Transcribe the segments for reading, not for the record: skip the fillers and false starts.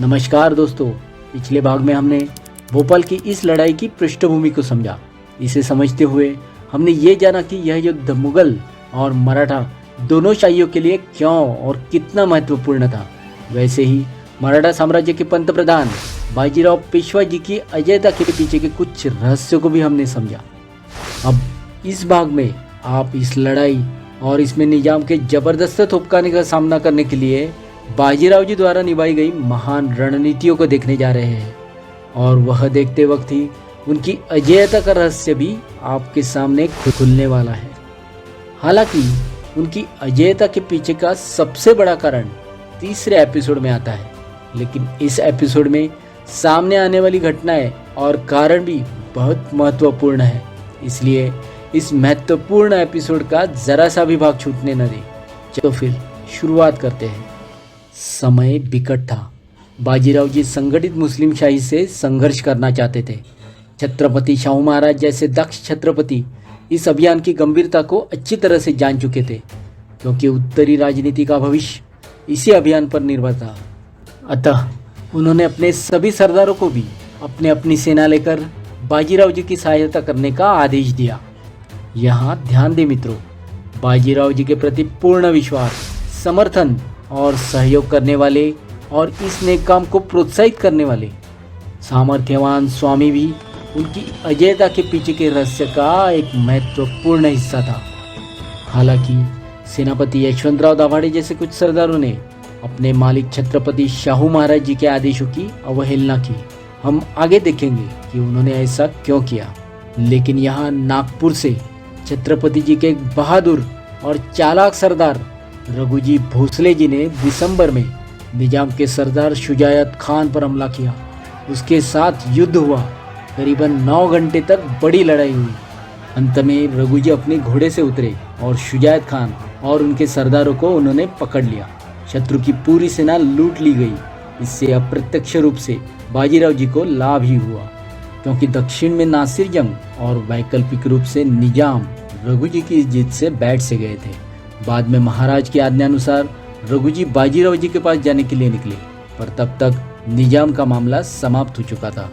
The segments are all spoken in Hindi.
नमस्कार दोस्तों। पिछले भाग में हमने भोपाल की इस लड़ाई की पृष्ठभूमि को समझा। इसे समझते हुए हमने ये जाना कि यह युद्ध मुगल और मराठा दोनों शाहियों के लिए क्यों और कितना महत्वपूर्ण था। वैसे ही मराठा साम्राज्य के पंतप्रधान बाजीराव पेशवा जी की अजयता के पीछे के कुछ रहस्यों को भी हमने समझा। अब इस भाग में आप इस लड़ाई और इसमें निजाम के जबरदस्त तोपखाने का सामना करने के लिए बाजीराव जी द्वारा निभाई गई महान रणनीतियों को देखने जा रहे हैं, और वह देखते वक्त ही उनकी अजेयता का रहस्य भी आपके सामने खुलने वाला है। हालांकि उनकी अजेयता के पीछे का सबसे बड़ा कारण तीसरे एपिसोड में आता है, लेकिन इस एपिसोड में सामने आने वाली घटनाएं और कारण भी बहुत महत्वपूर्ण है। इसलिए इस महत्वपूर्ण एपिसोड का जरा सा भी भाग छूटने न दें। चलो फिर शुरुआत करते हैं। समय बिकट था। बाजीराव जी संगठित मुस्लिम शाही से संघर्ष करना चाहते थे। छत्रपति शाहू महाराज जैसे दक्ष छत्रपति इस अभियान की गंभीरता को अच्छी तरह से जान चुके थे, क्योंकि उत्तरी राजनीति का भविष्य इसी अभियान पर निर्भर था। अतः उन्होंने अपने सभी सरदारों को भी अपनी सेना लेकर बाजीराव जी की सहायता करने का आदेश दिया। यहाँ ध्यान दें मित्रों, बाजीराव जी के प्रति पूर्ण विश्वास, समर्थन और सहयोग करने वाले और इस नेक काम को प्रोत्साहित करने वाले सामर्थ्यवान स्वामी भी उनकी अजेयता के पीछे के रहस्य का एक महत्वपूर्ण हिस्सा था। हालांकि सेनापति यशवंतराव दाभाडे जैसे कुछ सरदारों ने अपने मालिक छत्रपति शाहू महाराज जी के आदेशों की अवहेलना की। हम आगे देखेंगे कि उन्होंने ऐसा क्यों किया। लेकिन यहाँ नागपुर से छत्रपति जी के एक बहादुर और चालाक सरदार रघुजी भोसले जी ने दिसंबर में निजाम के सरदार शुजायत खान पर हमला किया। उसके साथ युद्ध हुआ। करीबन 9 घंटे तक बड़ी लड़ाई हुई। अंत में रघुजी अपने घोड़े से उतरे और शुजायत खान और उनके सरदारों को उन्होंने पकड़ लिया। शत्रु की पूरी सेना लूट ली गई। इससे अप्रत्यक्ष रूप से बाजीराव जी को लाभ ही हुआ, क्योंकि दक्षिण में नासिर जंग और वैकल्पिक रूप से निजाम रघुजी की जीत से बैठ से गए थे। बाद में महाराज की आज्ञानुसार रघुजी बाजीराव जी के पास जाने के लिए निकले, पर तब तक निजाम का मामला समाप्त हो चुका था।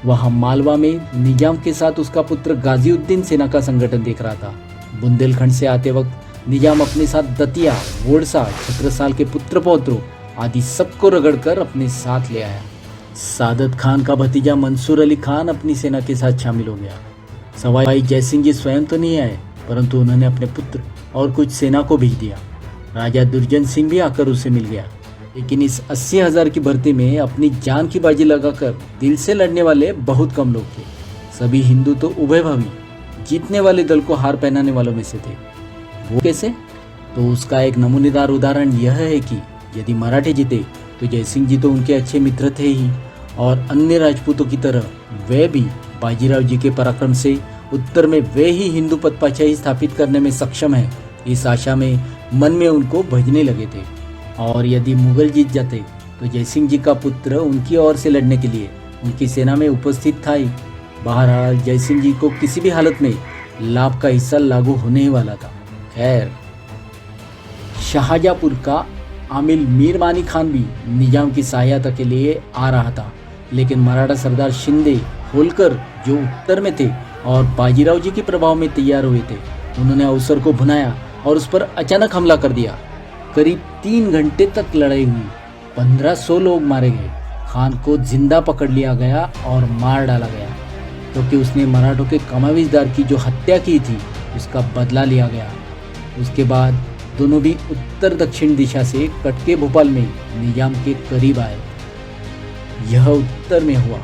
वहां मालवा में निजाम के साथ उसका पुत्र गाजीउद्दीन सेना का संगठन देख रहा था। बुंदेलखंड से आते वक्त निजाम अपने साथ दतिया, वोडसा, छत्रसाल के पुत्र पौत्रों आदि सबको रगड़कर अपने साथ ले आया। सादत खान का भतीजा मंसूर अली खान अपनी सेना के साथ शामिल हो गया। सवाई जयसिंह जी स्वयं तो नहीं आए, परंतु उन्होंने अपने पुत्र और कुछ सेना को भेज दिया। राजा दुर्जन सिंह भी आकर उसे मिल गया। लेकिन इस 80,000 की भर्ती में अपनी जान की बाजी लगाकर दिल से लड़ने वाले बहुत कम लोग थे। सभी हिंदू तो उभयभावी जीतने वाले दल को हार पहनाने वालों में से थे। वो कैसे? तो उसका एक नमूनेदार उदाहरण यह है कि यदि मराठे जीते तो जयसिंह जी तो उनके अच्छे मित्र थे ही, और अन्य राजपूतों की तरह वे भी बाजीराव जी के पराक्रम से उत्तर में वे ही हिंदू पदपाशाही स्थापित करने में सक्षम है, इस आशा में मन में उनको भजने लगे थे। और यदि मुगल जीत जाते तो जयसिंह जी का पुत्र उनकी ओर से लड़ने के लिए उनकी सेना में उपस्थित था ही। बहरहाल जयसिंह जी को किसी भी हालत में लाभ का हिस्सा लागू होने ही वाला था। खैर, शाहजहाँपुर का आमिल मीर मानी खान भी निजाम की सहायता के लिए आ रहा था, लेकिन मराठा सरदार शिंदे, होलकर जो उत्तर में थे और बाजीराव जी के प्रभाव में तैयार हुए थे, उन्होंने अवसर को भुनाया और उस पर अचानक हमला कर दिया। करीब 3 घंटे तक लड़ाई हुई। 1500 लोग मारे गए। खान को जिंदा पकड़ लिया गया और मार डाला गया, क्योंकि उसने मराठों के कमाविजदार की जो हत्या की थी उसका बदला लिया गया। उसके बाद दोनों भी उत्तर दक्षिण दिशा से कटके भोपाल में निजाम के करीब आए। यह उत्तर में हुआ।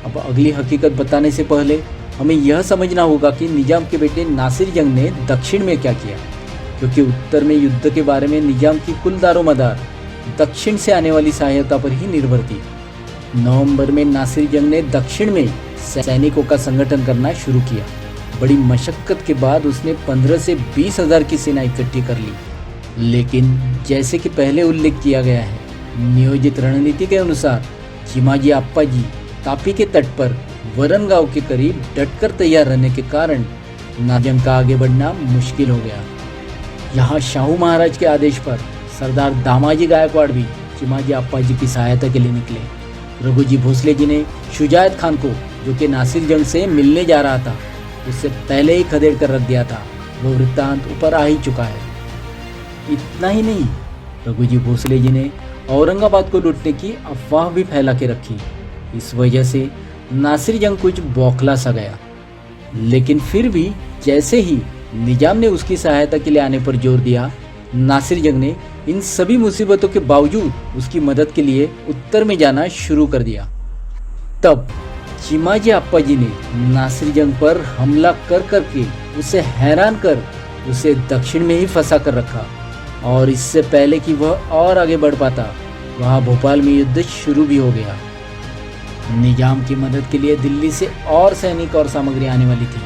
अब अगली हकीकत बताने से पहले हमें यह समझना होगा कि निजाम के बेटे नासिर जंग ने दक्षिण में क्या किया, क्योंकि उत्तर में युद्ध के बारे में निजाम की कुल दारोमदार दक्षिण से आने वाली सहायता पर ही निर्भर थी। नवंबर में नासिर जंग ने दक्षिण में सैनिकों का संगठन करना शुरू किया। बड़ी मशक्कत के बाद उसने 15 से 20,000 की सेना इकट्ठी कर ली। लेकिन जैसे कि पहले उल्लेख किया गया है, नियोजित रणनीति के अनुसार चिमाजी अप्पा जी तापी के तट पर वरन गांव के करीब डटकर तैयार रहने के कारण निजाम का आगे बढ़ना मुश्किल हो गया। यहाँ शाहू महाराज के आदेश पर सरदार दामाजी गायकवाड़ भी चिमाजी अप्पा जी की सहायता के लिए निकले। रघुजी भोसले जी ने शुजायत खान को, जो कि नासिर जंग से मिलने जा रहा था, उससे पहले ही खदेड़ कर रख दिया था। वो वृत्तांत ऊपर आ ही चुका है। इतना ही नहीं, रघुजी भोसले जी ने औरंगाबाद को लूटने की अफवाह भी फैला के रखी। इस वजह से नासिर जंग कुछ बौखला सा गया, लेकिन फिर भी जैसे ही निजाम ने उसकी सहायता के लिए आने पर जोर दिया, नासिर जंग ने इन सभी मुसीबतों के बावजूद उसकी मदद के लिए उत्तर में जाना शुरू कर दिया। तब चिमाजी अप्पा जी ने नासिर जंग पर हमला कर करके उसे हैरान कर उसे दक्षिण में ही फंसा कर रखा, और इससे पहले कि वह और आगे बढ़ पाता, वहाँ भोपाल में युद्ध शुरू भी हो गया। निजाम की मदद के लिए दिल्ली से और सैनिक और सामग्री आने वाली थी,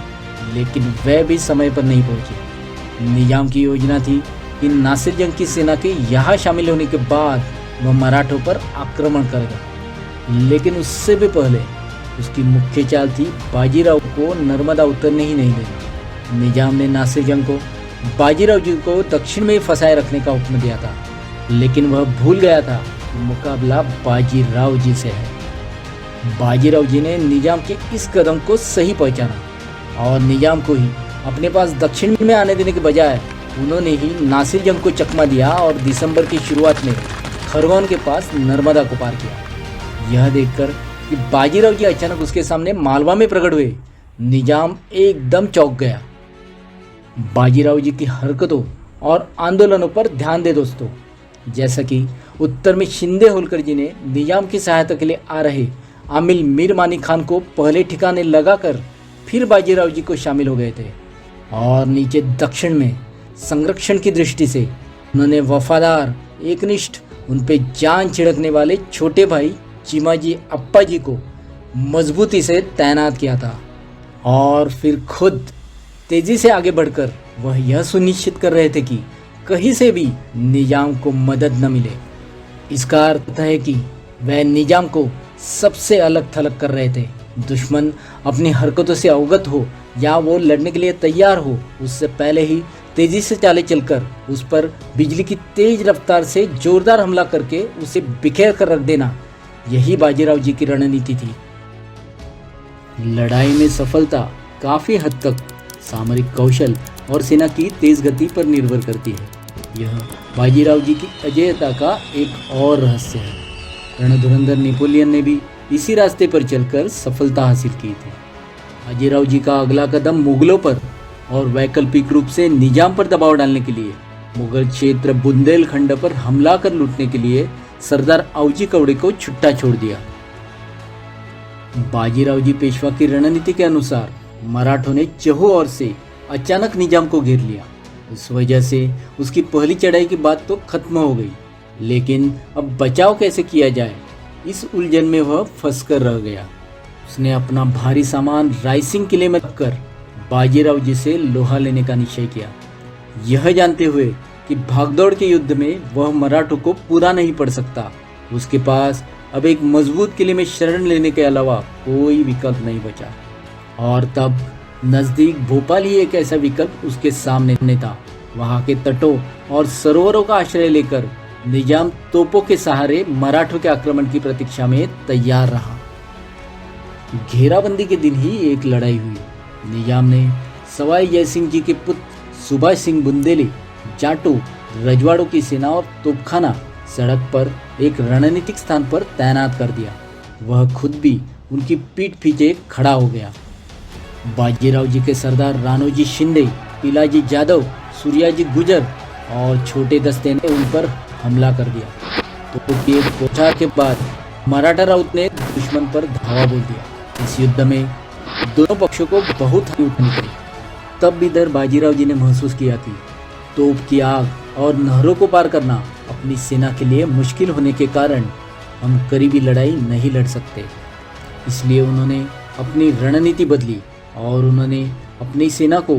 लेकिन वह भी समय पर नहीं पहुंचे। निजाम की योजना थी कि नासिर जंग की सेना के यहाँ शामिल होने के बाद वह मराठों पर आक्रमण करेगा, लेकिन उससे भी पहले उसकी मुख्य चाल थी बाजीराव को नर्मदा उतरने ही नहीं देना। निजाम ने नासिर जंग को बाजीराव जी को दक्षिण में फंसाए रखने का हुक्म दिया था, लेकिन वह भूल गया था कि मुकाबला बाजीराव जी से है। बाजीराव जी ने निजाम के इस कदम को सही पहचाना और निजाम को ही अपने पास दक्षिण में आने देने के बजाय उन्होंने ही नासिर जंग को चकमा दिया और दिसंबर की शुरुआत में खरगोन के पास नर्मदा को पार किया। यह देखकर कि बाजीराव जी अचानक उसके सामने मालवा में प्रकट हुए, निजाम एकदम चौंक गया। बाजीराव जी की हरकतों और आंदोलनों पर ध्यान दे दोस्तों। जैसा कि उत्तर में शिंदे होलकर जी ने निजाम की सहायता के लिए आ रहे आमिल मीर मानी खान को पहले ठिकाने लगाकर फिर बाजीराव जी को शामिल हो गए थे, और नीचे दक्षिण में संरक्षण की दृष्टि से उन्होंने वफादार, एकनिष्ठ, उन पे जान छिड़कने वाले छोटे भाई चिमाजी अप्पा जी को मजबूती से तैनात किया था। और फिर खुद तेजी से आगे बढ़कर वह यह सुनिश्चित कर रहे थे कि कहीं से भी निजाम को मदद न मिले। इसका अर्थ है कि वह निजाम को सबसे अलग थलग कर रहे थे। दुश्मन अपनी हरकतों से अवगत हो या वो लड़ने के लिए तैयार हो, उससे पहले ही तेजी से चाले चलकर उस पर बिजली की तेज रफ्तार से जोरदार हमला करके उसे बिखेर कर रख देना, यही बाजीराव जी की रणनीति थी। लड़ाई में सफलता काफी हद तक सामरिक कौशल और सेना की तेज गति पर निर्भर करती है। यह बाजीराव जी की अजेयता का एक और रहस्य है। रणधुरंधर नेपोलियन ने भी इसी रास्ते पर चलकर सफलता हासिल की थी। बाजीराव जी का अगला कदम मुगलों पर और वैकल्पिक रूप से निजाम पर दबाव डालने के लिए मुगल क्षेत्र बुंदेलखंड पर हमला कर लूटने के लिए सरदार औजी कौड़े को छुट्टा छोड़ दिया। बाजीराव जी पेशवा की रणनीति के अनुसार मराठों ने चहुओं ओर से अचानक निजाम को घेर लिया। इस वजह से उसकी पहली चढ़ाई की बात तो खत्म हो गई, लेकिन अब बचाव कैसे किया जाए, इस उलझन में वह फंसकर रह गया। उसने अपना भारी सामान रायसिंग किले में रखकर बाजीराव जी से लोहा लेने का निश्चय किया, यह जानते हुए कि भागदौड़ के युद्ध में वह मराठों को पूरा नहीं पड़ सकता। उसके पास अब एक मजबूत किले में शरण लेने के अलावा कोई विकल्प नहीं बचा, और तब नजदीक भोपाल ही एक ऐसा विकल्प उसके सामने था। वहां के तटों और सरोवरों का आश्रय लेकर निजाम तोपों के सहारे मराठों के आक्रमण की प्रतीक्षा में तैयार रहा। घेराबंदी के दिन ही एक लड़ाई हुई। निजाम ने सवाई जयसिंह जी के पुत्र सुभाष सिंह बुंदेली, जाटों, रजवाड़ों की सेना और तोपखाना सड़क पर एक रणनीतिक स्थान पर तैनात कर दिया। वह खुद भी उनकी पीठ पीछे खड़ा हो गया। बाजीराव जी के सरदार राणोजी शिंदे, पिलाजी जादव, सूर्याजी गुजर और छोटे दस्ते ने उन पर हमला कर दिया। तो एक बौछार के बाद मराठा राउत ने दुश्मन पर धावा बोल दिया। इस युद्ध में दोनों पक्षों को बहुत हानि उठानी पड़ी। तब इधर बाजीराव जी ने महसूस किया कि तोप की आग और नहरों को पार करना अपनी सेना के लिए मुश्किल होने के कारण हम करीबी लड़ाई नहीं लड़ सकते। इसलिए उन्होंने अपनी रणनीति बदली और उन्होंने अपनी सेना को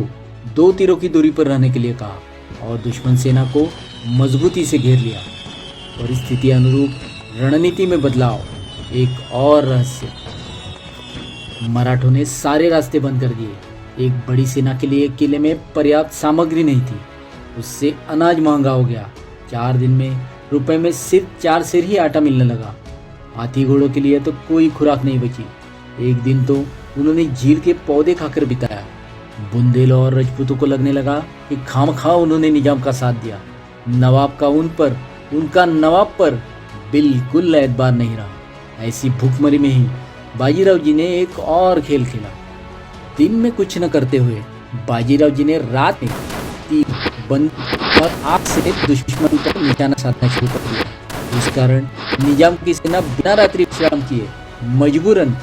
2 तीरों की दूरी पर रहने के लिए कहा और दुश्मन सेना को मजबूती से घेर लिया। परिस्थिति अनुरूप रणनीति में बदलाव। एक और रहस्य, मराठों ने सारे रास्ते बंद कर दिए। एक बड़ी सेना के लिए किले में पर्याप्त सामग्री नहीं थी। उससे अनाज महंगा हो गया। 4 दिन में रुपए में सिर्फ 4 सेर ही आटा मिलने लगा। हाथी घोड़ों के लिए तो कोई खुराक नहीं बची। एक दिन तो उन्होंने झील के पौधे खाकर बिताया। बुंदेलों और राजपूतों को लगने लगा कि खामखा उन्होंने निजाम का साथ दिया। नवाब का उनका नवाब पर बिल्कुल एतबार नहीं रहा। ऐसी भूखमरी में ही बाजीराव जी ने एक और खेल खेला। दिन में कुछ न करते हुए बाजीराव जी ने रात में तीर, बंदूक और आग से दुश्मन पर निशाना साधना शुरू कर दिया। इस कारण निजाम की सेना बिना रात्रि विश्राम किए मजबूरन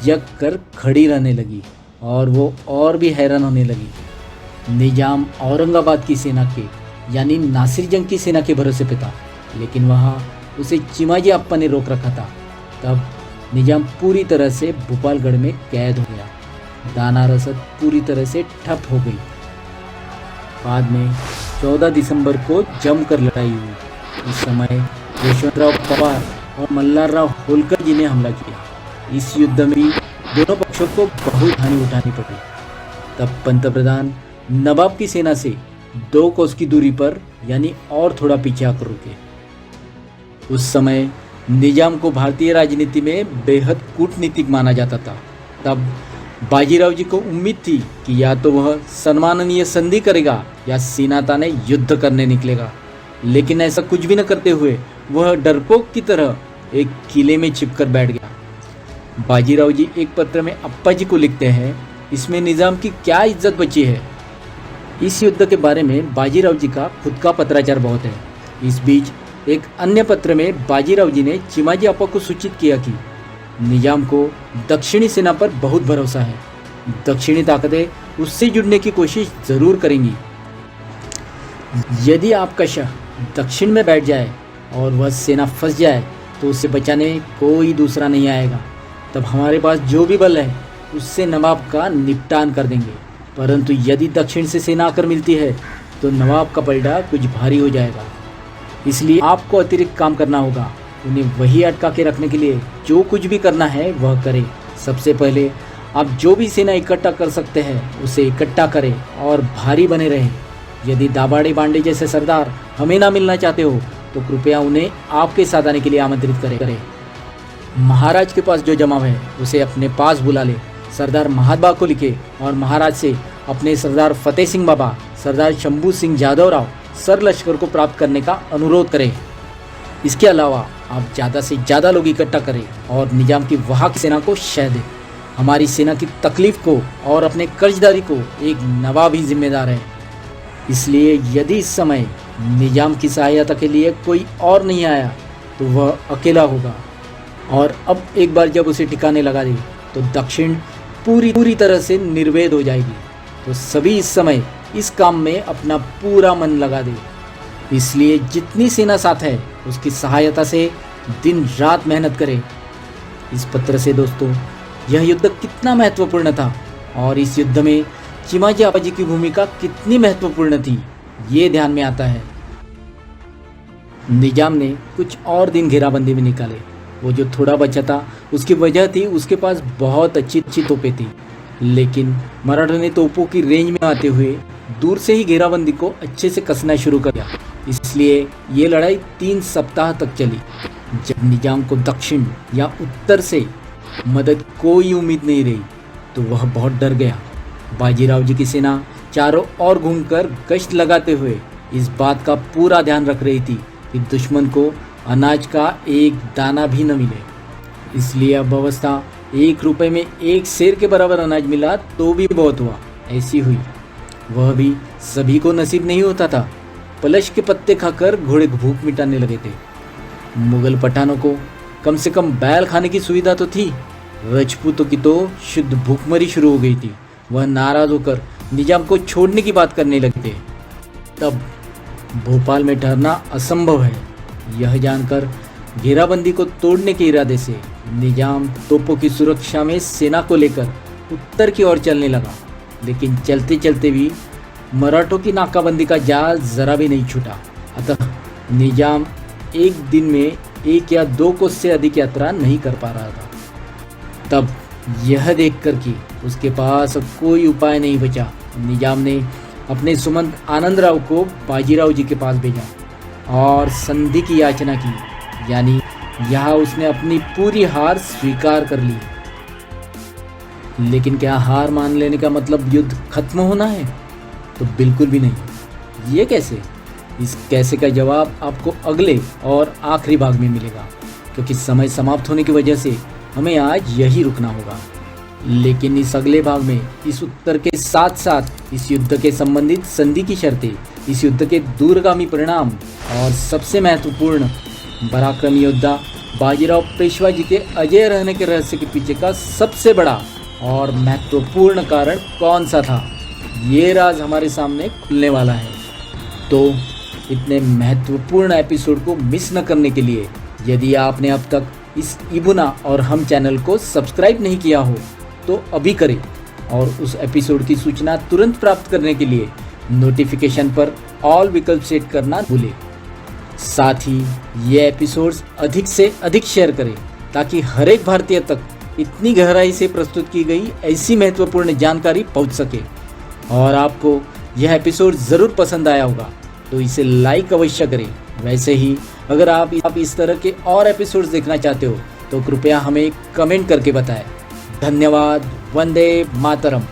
जग कर खड़ी रहने लगी और वो और भी हैरान होने लगी। निजाम औरंगाबाद की सेना के यानी नासिर जंग की सेना के भरोसे पे था, लेकिन वहाँ उसे चिमाजी अप्पा ने रोक रखा था। तब निजाम पूरी तरह से भोपालगढ़ में कैद हो गया। दाना रसद पूरी तरह से ठप हो गई। बाद में 14 दिसंबर को जमकर लड़ाई हुई। इस समय यशवंतराव पवार और मल्हारराव होलकर जी ने हमला किया। इस युद्ध में दोनों पक्षों को बहुत हानि उठानी पड़ी। तब पंतप्रधान नवाब की सेना से 2 कोस की दूरी पर यानी और थोड़ा पीछे आकर रुके। उस समय निजाम को भारतीय राजनीति में बेहद कूटनीतिक माना जाता था। तब बाजीराव जी को उम्मीद थी कि या तो वह सम्माननीय संधि करेगा या सेना ताने युद्ध करने निकलेगा, लेकिन ऐसा कुछ भी न करते हुए वह डरपोक की तरह एक किले में छिपकर बैठ गया। बाजीराव जी एक पत्र में अप्पा जी को लिखते हैं, इसमें निजाम की क्या इज्जत बची है। इस युद्ध के बारे में बाजीराव जी का खुद का पत्राचार बहुत है। इस बीच एक अन्य पत्र में बाजीराव जी ने चिमाजी अप्पा को सूचित किया कि निजाम को दक्षिणी सेना पर बहुत भरोसा है। दक्षिणी ताकतें उससे जुड़ने की कोशिश जरूर करेंगी। यदि आपका शाह दक्षिण में बैठ जाए और वह सेना फंस जाए तो उसे बचाने कोई दूसरा नहीं आएगा। तब हमारे पास जो भी बल है उससे नवाब का निपटान कर देंगे। परंतु यदि दक्षिण से सेना आकर मिलती है तो नवाब का पलड़ा कुछ भारी हो जाएगा। इसलिए आपको अतिरिक्त काम करना होगा। उन्हें वही अटका के रखने के लिए जो कुछ भी करना है वह करें। सबसे पहले आप जो भी सेना इकट्ठा कर सकते हैं उसे इकट्ठा करें और भारी बने रहें। यदि दाभाडे बांडे जैसे सरदार हमें ना मिलना चाहते हो तो कृपया उन्हें आपके साथ आने के लिए आमंत्रित करें। महाराज के पास जो जमाव है उसे अपने पास बुला ले। सरदार महादबा को लिखे और महाराज से अपने सरदार फतेह सिंह बाबा, सरदार शंभू सिंह जादव राव सर लश्कर को प्राप्त करने का अनुरोध करें। इसके अलावा आप ज़्यादा से ज़्यादा लोग इकट्ठा करें और निजाम की वहाँ की सेना को शह दें। हमारी सेना की तकलीफ को और अपने कर्जदारी को एक नवाब ही जिम्मेदार है। इसलिए यदि इस समय निजाम की सहायता के लिए कोई और नहीं आया तो वह अकेला होगा। और अब एक बार जब उसे ठिकाने लगा दे तो दक्षिण पूरी तरह से निर्वेद हो जाएगी। तो सभी इस समय इस काम में अपना पूरा मन लगा दे। इसलिए जितनी सेना साथ है उसकी सहायता से दिन रात मेहनत करें। इस पत्र से दोस्तों यह युद्ध कितना महत्वपूर्ण था और इस युद्ध में चिमाजी अप्पा जी की भूमिका कितनी महत्वपूर्ण थी ये ध्यान में आता है। निजाम ने कुछ और दिन घेराबंदी में निकाले। वो जो थोड़ा बचा था उसकी वजह थी उसके पास बहुत अच्छी तोपें थी, लेकिन मराठों ने तोपों की रेंज में आते हुए दूर से ही घेराबंदी को अच्छे से कसना शुरू कर दिया। इसलिए ये लड़ाई 3 सप्ताह तक चली। जब निजाम को दक्षिण या उत्तर से मदद कोई उम्मीद नहीं रही तो वह बहुत डर गया। बाजीराव जी की सेना चारों ओर घूमकर गश्त लगाते हुए इस बात का पूरा ध्यान रख रही थी कि दुश्मन को अनाज का एक दाना भी न मिले। इसलिए अब अवस्था 1 रुपए में 1 सेर के बराबर अनाज मिला तो भी बहुत हुआ ऐसी हुई। वह भी सभी को नसीब नहीं होता था। पलश के पत्ते खाकर घोड़े भूख मिटाने लगे थे। मुगल पठानों को कम से कम बैल खाने की सुविधा तो थी, राजपूतों की तो शुद्ध भूखमरी शुरू हो गई थी। वह नाराज होकर निजाम को छोड़ने की बात करने लगे थे। तब भोपाल में ठहरना असंभव है यह जानकर घेराबंदी को तोड़ने के इरादे से निजाम तोपों की सुरक्षा में सेना को लेकर उत्तर की ओर चलने लगा। लेकिन चलते चलते भी मराठों की नाकाबंदी का जाल जरा भी नहीं छूटा। अतः निजाम एक दिन में 1 या 2 कोस से अधिक यात्रा नहीं कर पा रहा था। तब यह देखकर कि उसके पास कोई उपाय नहीं बचा, निजाम ने अपने सुमंत आनंद राव को बाजीराव जी के पास भेजा और संधि की याचना की, यानी यहाँ उसने अपनी पूरी हार स्वीकार कर ली। लेकिन क्या हार मान लेने का मतलब युद्ध खत्म होना है? तो बिल्कुल भी नहीं। ये कैसे? इस कैसे का जवाब आपको अगले और आखिरी भाग में मिलेगा, क्योंकि समय समाप्त होने की वजह से हमें आज यही रुकना होगा। लेकिन इस अगले भाग में इस उत्तर के साथ साथ इस युद्ध के संबंधित संधि की शर्तें, इस युद्ध के दूरगामी परिणाम और सबसे महत्वपूर्ण पराक्रमी योद्धा बाजीराव पेशवा जी के अजय रहने के रहस्य के पीछे का सबसे बड़ा और महत्वपूर्ण कारण कौन सा था, ये राज हमारे सामने खुलने वाला है। तो इतने महत्वपूर्ण एपिसोड को मिस न करने के लिए यदि आपने अब तक इस इबुना और हम चैनल को सब्सक्राइब नहीं किया हो तो अभी करें, और उस एपिसोड की सूचना तुरंत प्राप्त करने के लिए नोटिफिकेशन पर ऑल विकल्प सेट करना भूलें। साथ ही ये एपिसोड्स अधिक से अधिक शेयर करें ताकि हर एक भारतीय तक इतनी गहराई से प्रस्तुत की गई ऐसी महत्वपूर्ण जानकारी पहुंच सके। और आपको यह एपिसोड ज़रूर पसंद आया होगा तो इसे लाइक अवश्य करें। वैसे ही अगर आप इस तरह के और एपिसोड्स देखना चाहते हो तो कृपया हमें कमेंट करके बताएं। धन्यवाद। वंदे मातरम।